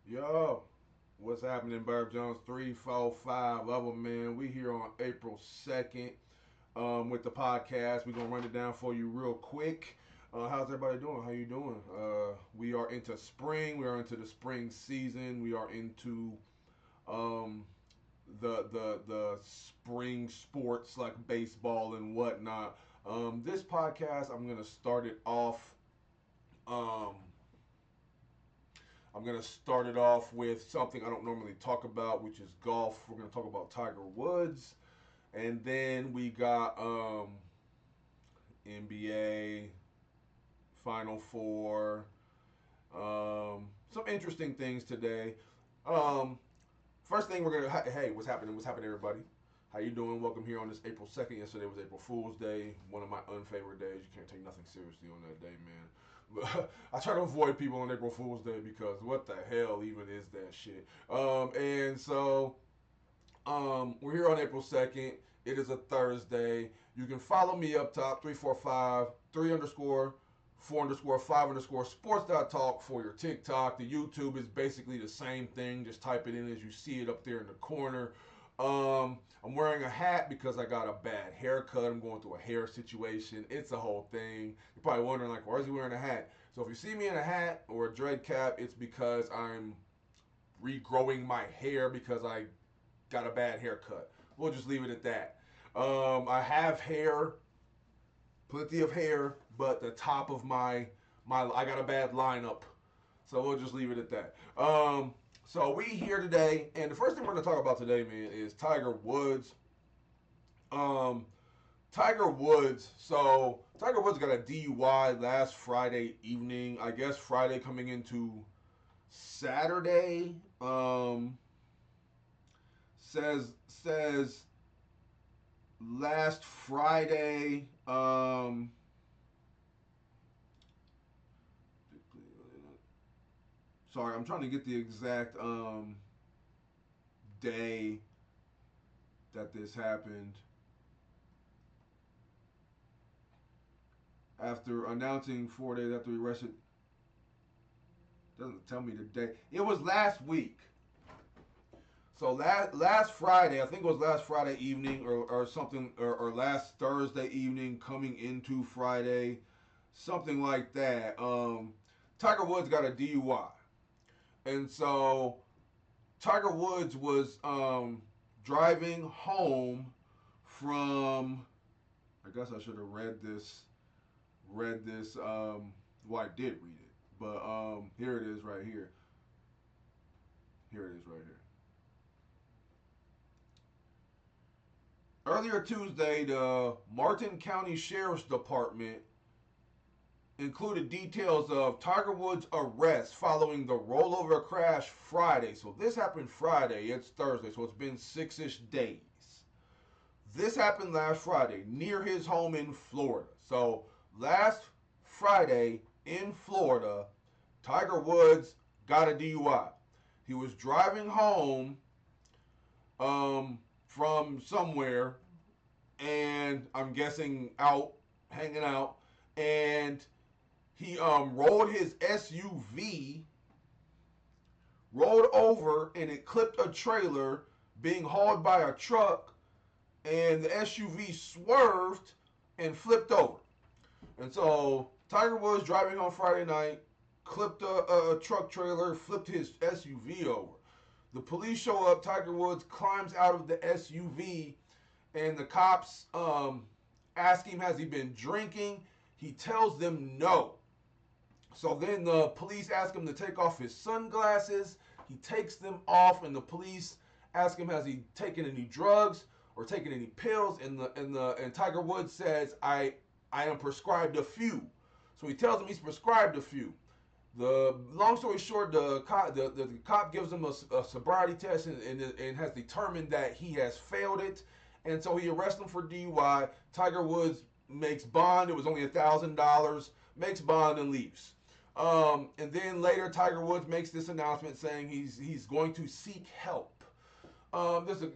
Yo, what's happening, Burb Jones? 345 level man. We here on April 2nd with the podcast. We're gonna run it down for you real quick. How's everybody doing? How you doing? We are into spring. We are into the spring season. We are into um, the spring sports like baseball and whatnot. This podcast, Um, I'm going to start it off with something I don't normally talk about, which is golf. We're going to talk about Tiger Woods. And then we got NBA, Final Four, some interesting things today. Um, First thing we're going to, hey, what's happening? What's happening, everybody? How you doing? Welcome here on this April 2nd. Yesterday was April Fool's Day, one of my unfavorite days. You can't take nothing seriously on that day, man. I try to avoid people on April Fool's Day because what the hell even is that shit? We're here on April 2nd. It is a Thursday. You can follow me up top, 345, 3 underscore, 4 underscore, 5 underscore, sports.talk for your TikTok. The YouTube is basically the same thing. Just type it in as you see it up there in the corner. I'm wearing a hat because I got a bad haircut. I'm going through a hair situation. It's a whole thing. You're probably wondering, like, why is he wearing a hat? So if you see me in a hat or a dread cap, it's because I'm regrowing my hair because I got a bad haircut. We'll just leave it at that. I have hair, plenty of hair, but the top of my I got a bad lineup, so we'll just leave it at that. So we here today, and the first thing we're gonna talk about today, man, is Tiger Woods. Um, Tiger Woods. So Tiger Woods got a DUI last Friday evening. I guess Friday coming into Saturday. Says last Friday. Sorry, I'm trying to get the exact day that this happened. After announcing 4 days after he arrested, doesn't tell me the day. It was last week. So last Friday, I think it was last Friday evening or something, or last Thursday evening coming into Friday, something like that. Tiger Woods got a DUI, and so Tiger Woods was driving home from. I guess I should have read this. Well, I did read it, but here it is right here. Here it is right here. Earlier Tuesday, the Martin County Sheriff's Department included details of Tiger Woods' arrest following the rollover crash Friday. So this happened Friday. It's Thursday, so it's been 6-ish days. This happened last Friday near his home in Florida. So last Friday in Florida, Tiger Woods got a DUI. He was driving home from somewhere, and I'm guessing out, hanging out, and he rolled his SUV, rolled over, and it clipped a trailer being hauled by a truck, and the SUV swerved and flipped over. And so Tiger Woods driving on Friday night, clipped a truck trailer, flipped his SUV over. The police show up. Tiger Woods climbs out of the SUV, and the cops ask him, has he been drinking? He tells them no. So then the police ask him to take off his sunglasses. He takes them off, and the police ask him, has he taken any drugs or taken any pills? And Tiger Woods says, I am prescribed a few. So he tells them he's prescribed a few. The long story short, the cop gives him a sobriety test and has determined that he has failed it, and so he arrests him for DUI. Tiger Woods makes bond. It was only $1,000. Makes bond and leaves. And then later, Tiger Woods makes this announcement saying he's going to seek help. This is,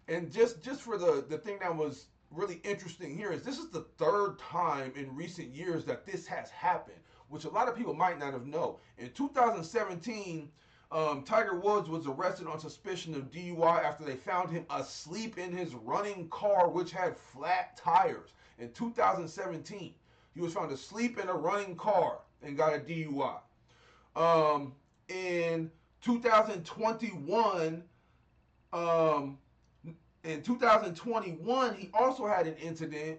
and just for the thing that was really interesting here is this is the third time in recent years that this has happened, which a lot of people might not have known. In 2017, Tiger Woods was arrested on suspicion of DUI after they found him asleep in his running car, which had flat tires. In 2017, he was found asleep in a running car and got a DUI. In 2021, um, in 2021, he also had an incident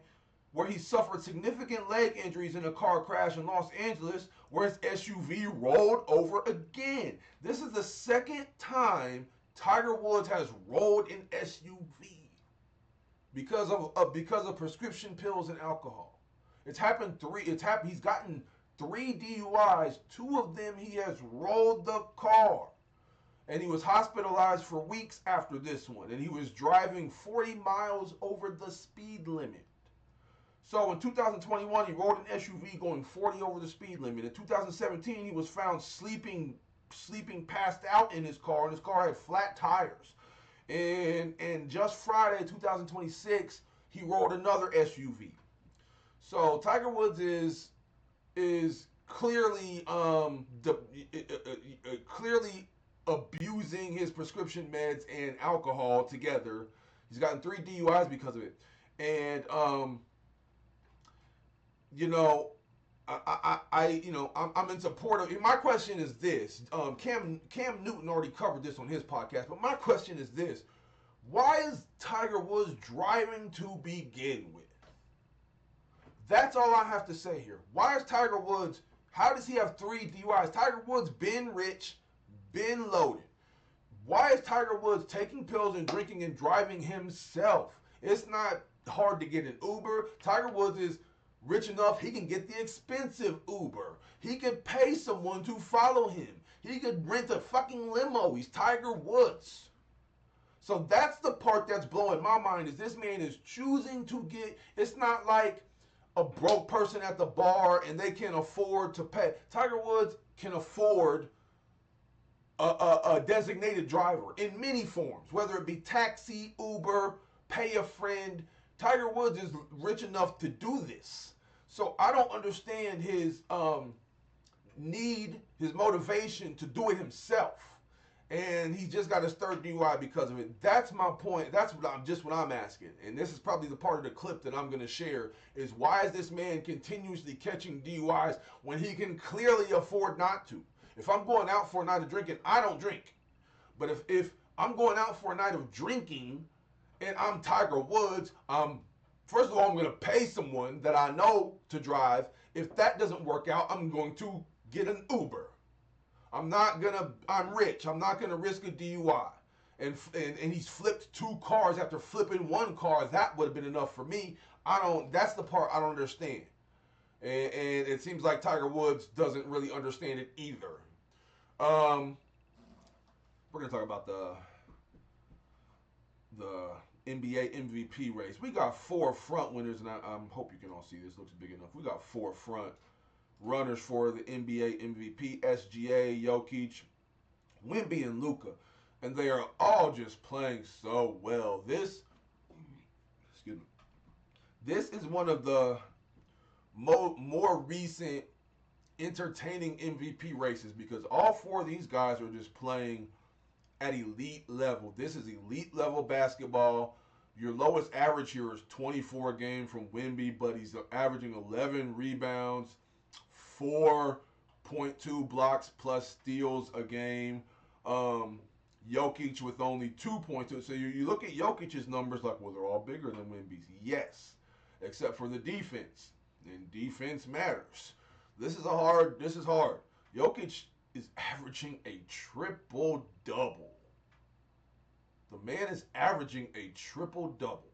where he suffered significant leg injuries in a car crash in Los Angeles where his SUV rolled over again. This is the second time Tiger Woods has rolled an SUV because of prescription pills and alcohol. It's happened three. It's happened. He's gotten 3 DUIs. 2 of them he has rolled the car, and he was hospitalized for weeks after this one. And he was driving 40 miles over the speed limit. So in 2021, he rode an SUV going 40 over the speed limit. In 2017, he was found sleeping passed out in his car, and his car had flat tires. And just Friday, 2026, he rode another SUV. So Tiger Woods is clearly clearly abusing his prescription meds and alcohol together. He's gotten 3 DUIs because of it, and you know, I'm in support of. My question is this: Cam Newton already covered this on his podcast, but my question is this: why is Tiger Woods driving to begin with? That's all I have to say here. Why is Tiger Woods? How does he have 3 DUIs? Tiger Woods been rich, been loaded. Why is Tiger Woods taking pills and drinking and driving himself? It's not hard to get an Uber. Tiger Woods is rich enough, he can get the expensive Uber. He could pay someone to follow him. He could rent a fucking limo. He's Tiger Woods. So that's the part that's blowing my mind, is this man is choosing to get, it's not like a broke person at the bar and they can afford to pay. Tiger Woods can afford a designated driver in many forms, whether it be taxi, Uber, pay a friend. Tiger Woods is rich enough to do this. So I don't understand his need, his motivation to do it himself. And he just got his 3rd DUI because of it. That's my point. That's what I'm asking. And this is probably the part of the clip that I'm going to share, is why is this man continuously catching DUIs when he can clearly afford not to? If I'm going out for a night of drinking, I don't drink. But if I'm going out for a night of drinking and I'm Tiger Woods, first of all, I'm going to pay someone that I know to drive. If that doesn't work out, I'm going to get an Uber. I'm rich. I'm not going to risk a DUI. And he's flipped 2 cars after flipping 1 car. That would have been enough for me. That's the part I don't understand. And it seems like Tiger Woods doesn't really understand it either. We're going to talk about the NBA MVP race. We got 4 front winners, and I hope you can all see this. Looks big enough. We got 4 front runners for the NBA MVP: SGA, Jokic, Wemby, and Luka. And they are all just playing so well. This is one of the more recent entertaining MVP races, because all 4 of these guys are just playing at elite level. This is elite level basketball. Your lowest average here is 24 a game from Wemby, but he's averaging 11 rebounds, 4.2 blocks plus steals a game. Jokic with only 2.2. So you look at Jokic's numbers like, well, they're all bigger than Wemby's. Yes, except for the defense. And defense matters. This is hard. Jokic is averaging a triple-double. The man is averaging a triple-double.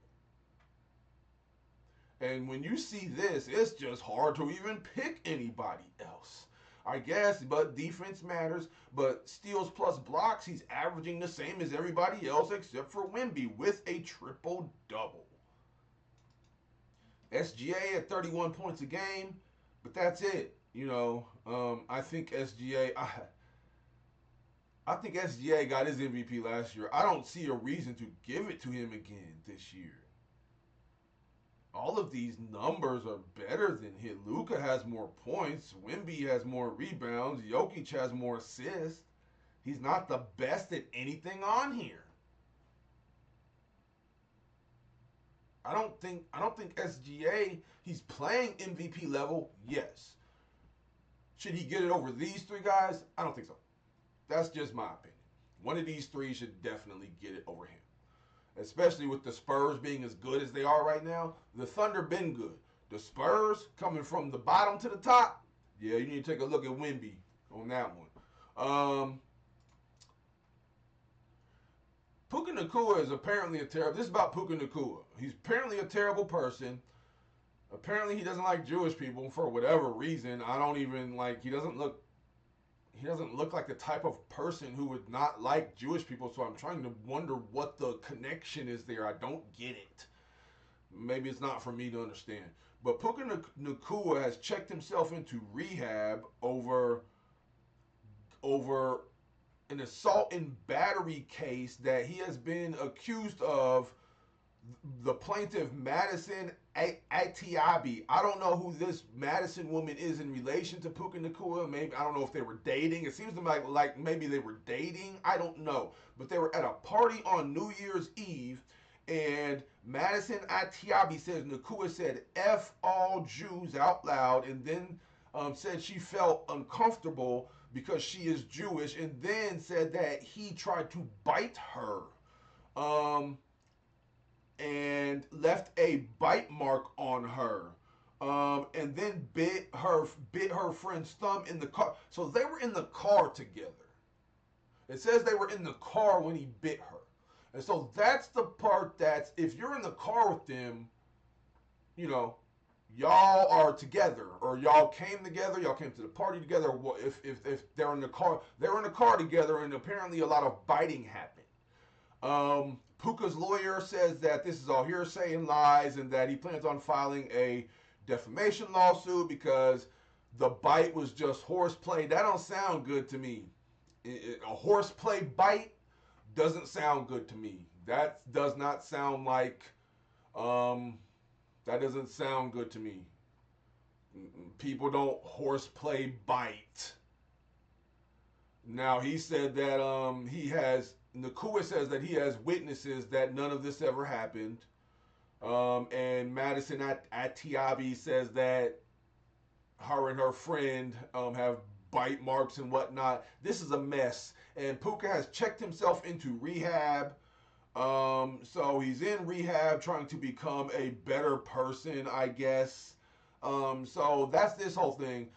And when you see this, it's just hard to even pick anybody else, I guess. But defense matters. But steals plus blocks, he's averaging the same as everybody else except for Wemby with a triple-double. SGA at 31 points a game, but that's it. I think SGA. I think SGA got his MVP last year. I don't see a reason to give it to him again this year. All of these numbers are better than him. Luka has more points. Wemby has more rebounds. Jokic has more assists. He's not the best at anything on here. I don't think SGA, he's playing MVP level, yes. Should he get it over these three guys? I don't think so. That's just my opinion. One of these three should definitely get it over him. Especially with the Spurs being as good as they are right now. The Thunder been good. The Spurs coming from the bottom to the top. Yeah, you need to take a look at Wemby on that one. Puka Nacua is apparently a terrible. This is about Puka Nacua. He's apparently a terrible person. Apparently, he doesn't like Jewish people for whatever reason. I don't even like. He doesn't look like the type of person who would not like Jewish people. So I'm trying to wonder what the connection is there. I don't get it. Maybe it's not for me to understand. But Puka Nacua has checked himself into rehab over an assault and battery case that he has been accused of. The plaintiff, Madison Atiabi. I don't know who this Madison woman is in relation to Puka Nacua. Maybe, I don't know if they were dating. It seems to me like maybe they were dating. I don't know. But they were at a party on New Year's Eve, and Madison Atiabi says Nacua said F all Jews out loud, and then said she felt uncomfortable because she is Jewish, and then said that he tried to bite her. And left a bite mark on her, and then bit her friend's thumb in the car. So they were in the car together. It says they were in the car when he bit her, and so that's the part that's, if you're in the car with them, you know, y'all are together, or y'all came together, y'all came to the party together. If they're in the car, they were in the car together, and apparently a lot of biting happened. Puka's lawyer says that this is all hearsay and lies, and that he plans on filing a defamation lawsuit because the bite was just horseplay. That don't sound good to me. A horseplay bite doesn't sound good to me. That does not sound like, that doesn't sound good to me. People don't horseplay bite. Now, he said that Nacua says that he has witnesses that none of this ever happened. And Madison Atiabi says that her and her friend have bite marks and whatnot. This is a mess. And Puka has checked himself into rehab. So he's in rehab trying to become a better person, I guess. So that's this whole thing.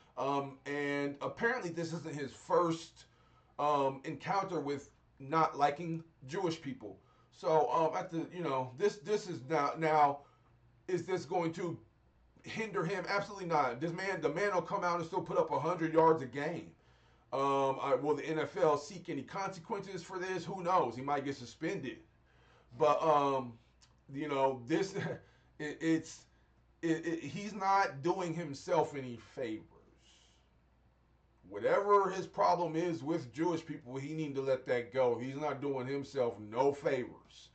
And apparently this isn't his first encounter with not liking Jewish people. So at the, this is now is this going to hinder him? Absolutely not. The man will come out and still put up 100 yards a game. Will the NFL seek any consequences for this? Who knows? He might get suspended. But this he's not doing himself any favors. Whatever his problem is with Jewish people, he need to let that go. He's not doing himself no favors.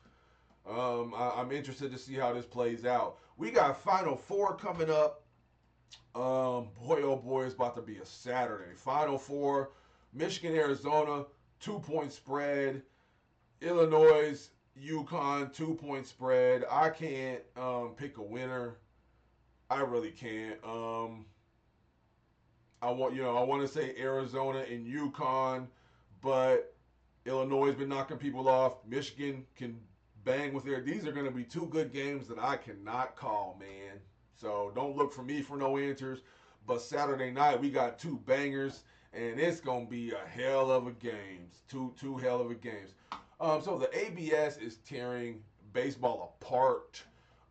I'm interested to see how this plays out. We got Final Four coming up. Boy, oh boy, it's about to be a Saturday. Final Four, Michigan, Arizona, 2-point spread. Illinois, UConn, 2-point spread. I can't pick a winner. I really can't. I want to say Arizona and UConn, but Illinois has been knocking people off. Michigan can bang with these are going to be two good games that I cannot call, man. So don't look for me for no answers. But Saturday night, we got two bangers, and it's going to be a hell of a games. Two hell of a games. So the ABS is tearing baseball apart.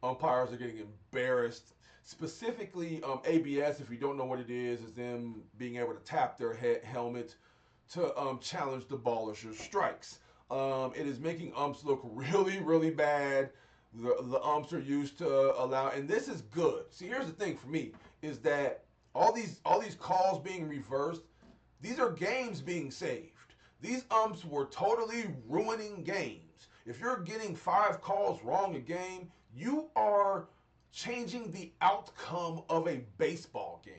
Umpires are getting embarrassed. Specifically, ABS, if you don't know what it is them being able to tap their helmet to challenge the baller's strikes. It is making umps look really, really bad. The umps are used to allow, and this is good. See, here's the thing for me, is that all these calls being reversed, these are games being saved. These umps were totally ruining games. If you're getting 5 calls wrong a game, you are changing the outcome of a baseball game.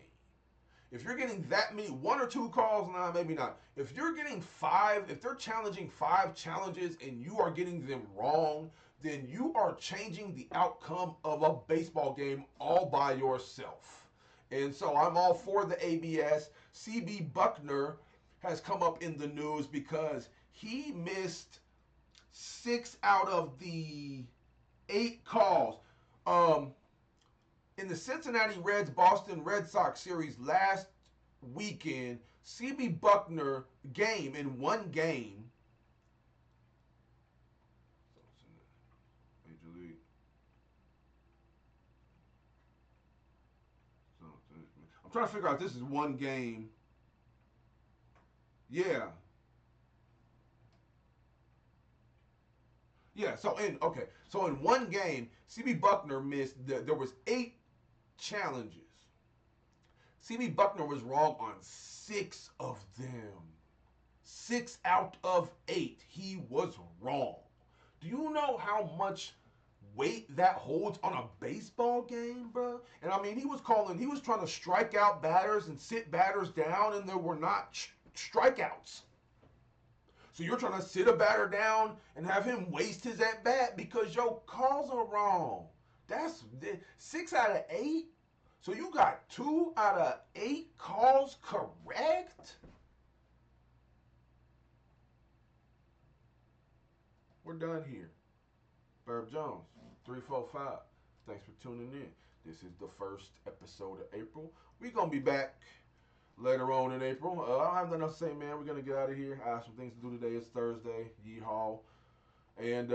If you're getting that many, one or two calls, nah, maybe not. If you're getting five, if they're challenging five challenges and you are getting them wrong, then you are changing the outcome of a baseball game all by yourself. And so I'm all for the ABS. CB Buckner has come up in the news because he missed 6 out of the 8 calls. Um, in the Cincinnati Reds Boston Red Sox series last weekend, CB Buckner game in one game. Major League. I'm trying to figure out if this is one game. Yeah. Yeah, so in one game, CB Buckner missed there was 8 challenges. CB Buckner was wrong on 6 of them. 6 out of 8, he was wrong. Do you know how much weight that holds on a baseball game, bro? And I mean, he was trying to strike out batters and sit batters down, and there were not strikeouts. So you're trying to sit a batter down and have him waste his at bat because your calls are wrong. That's 6 out of 8. So you got 2 out of 8 calls correct. We're done here. Burb Jones, 345. Thanks for tuning in. This is the first episode of April. We're going to be back later on in April. I don't have nothing else to say, man. We're going to get out of here. I have some things to do today. It's Thursday. Yeehaw. And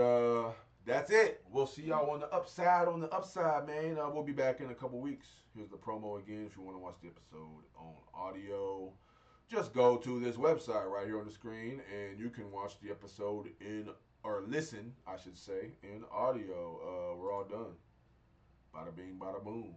that's it. We'll see y'all on the upside. Man. We'll be back in a couple weeks. Here's the promo again. If you want to watch the episode on audio, just go to this website right here on the screen, and you can watch the episode or listen, I should say, in audio. We're all done. Bada bing, bada boom.